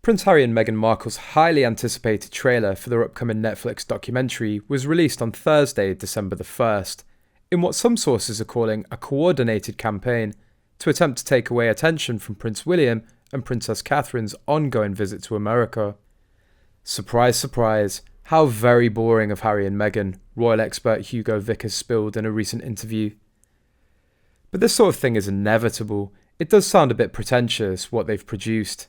Prince Harry and Meghan Markle's highly anticipated trailer for their upcoming Netflix documentary was released on Thursday, December the 1st, in what some sources are calling a coordinated campaign to attempt to take away attention from Prince William and Princess Catherine's ongoing visit to America. Surprise, surprise, how very boring of Harry and Meghan, royal expert Hugo Vickers spilled in a recent interview. But this sort of thing is inevitable. It does sound a bit pretentious, what they've produced.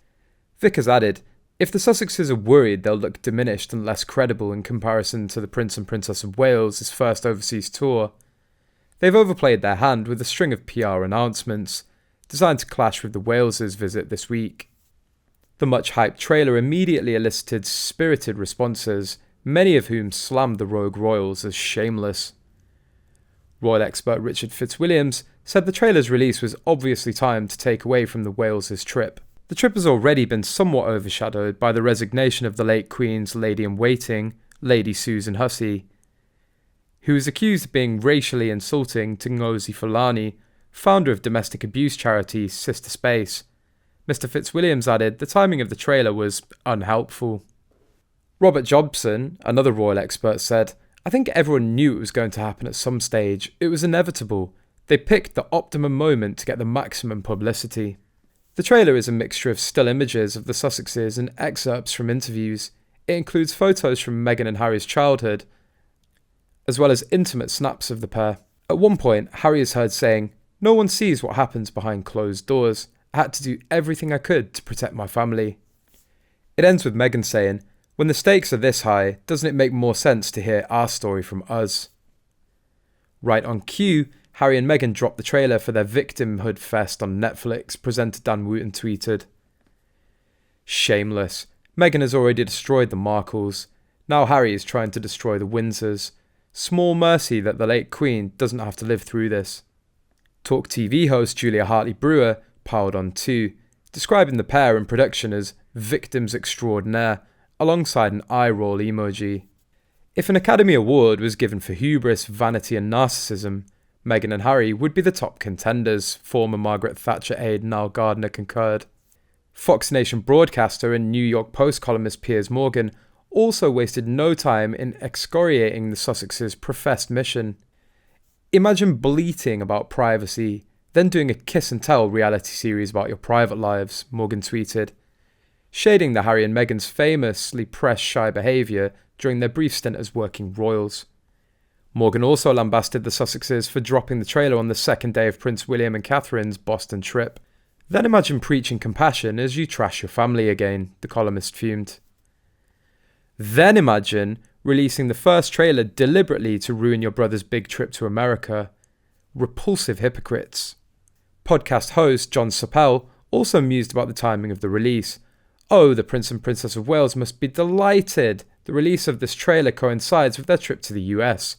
Vickers added, if the Sussexes are worried they'll look diminished and less credible in comparison to the Prince and Princess of Wales' first overseas tour, they've overplayed their hand with a string of PR announcements, designed to clash with the Wales' visit this week. The much-hyped trailer immediately elicited spirited responses, many of whom slammed the rogue royals as shameless. Royal expert Richard Fitzwilliams said the trailer's release was obviously timed to take away from the Wales' trip. The trip has already been somewhat overshadowed by the resignation of the late Queen's lady-in-waiting, Lady Susan Hussey, who was accused of being racially insulting to Ngozi Fulani, founder of domestic abuse charity Sister Space. Mr. Fitzwilliams added the timing of the trailer was unhelpful. Robert Jobson, another royal expert, said, I think everyone knew it was going to happen at some stage. It was inevitable. They picked the optimum moment to get the maximum publicity. The trailer is a mixture of still images of the Sussexes and excerpts from interviews. It includes photos from Meghan and Harry's childhood, as well as intimate snaps of the pair. At one point, Harry is heard saying, no one sees what happens behind closed doors. I had to do everything I could to protect my family. It ends with Meghan saying, when the stakes are this high, doesn't it make more sense to hear our story from us? Right on cue, Harry and Meghan dropped the trailer for their Victimhood Fest on Netflix, presenter Dan Wooten tweeted, shameless. Meghan has already destroyed the Markles. Now Harry is trying to destroy the Windsors. Small mercy that the late Queen doesn't have to live through this. Talk TV host Julia Hartley-Brewer piled on too, describing the pair in production as victims extraordinaire, alongside an eye-roll emoji. If an Academy Award was given for hubris, vanity and narcissism, Meghan and Harry would be the top contenders, former Margaret Thatcher aide Niall Gardner concurred. Fox Nation broadcaster and New York Post columnist Piers Morgan also wasted no time in excoriating the Sussexes' professed mission. Imagine bleating about privacy, then doing a kiss-and-tell reality series about your private lives, Morgan tweeted, shading the Harry and Meghan's famously press-shy behaviour during their brief stint as working royals. Morgan also lambasted the Sussexes for dropping the trailer on the second day of Prince William and Catherine's Boston trip. Then imagine preaching compassion as you trash your family again, the columnist fumed. Then imagine releasing the first trailer deliberately to ruin your brother's big trip to America. Repulsive hypocrites. Podcast host John Sappel also mused about the timing of the release. Oh, the Prince and Princess of Wales must be delighted. The release of this trailer coincides with their trip to the US.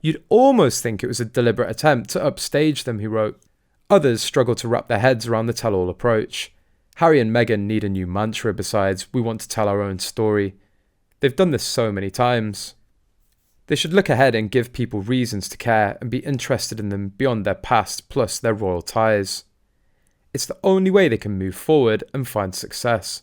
You'd almost think it was a deliberate attempt to upstage them, he wrote. Others struggle to wrap their heads around the tell-all approach. Harry and Meghan need a new mantra besides, we want to tell our own story. They've done this so many times. They should look ahead and give people reasons to care and be interested in them beyond their past plus their royal ties. It's the only way they can move forward and find success.